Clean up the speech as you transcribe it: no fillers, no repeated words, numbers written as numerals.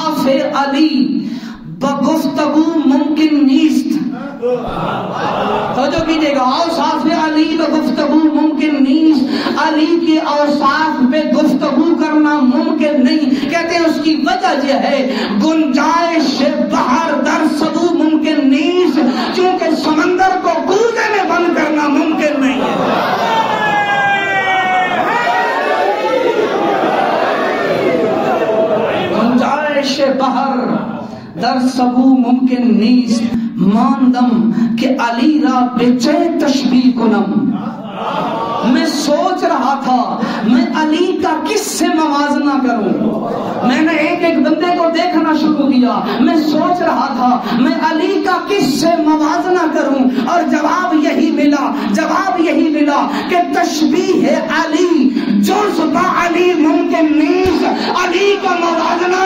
औसाफ अली बगुफ्तगू मुमकिन नीस्त। तो जो कीजिएगा, औसाफ अली बगुफ्तगू मुमकिन नीस्त, अली के औसाफ पे गुफ्तगू करना मुमकिन नहीं। कहते हैं उसकी वजह यह है, गुंजाइश बहर दर सबू मुमकिन नीस्त, क्योंकि समंदर को कूदे में बंद करना मुमकिन नहीं है। गुंजाइश बहर दर सबू मुमकिन नीस, मानदम के अली रा बेचे तशबीह कुनम। मैं सोच रहा था मैं अली का किससे मवाजना करूं। मैंने एक एक बंदे को देखना शुरू किया, मैं सोच रहा था मैं अली का किससे मवाजना करूं, और जवाब यही मिला कि तशबीह है अली जुज़्बा अली मुमकिन नीस, अली का मवाजना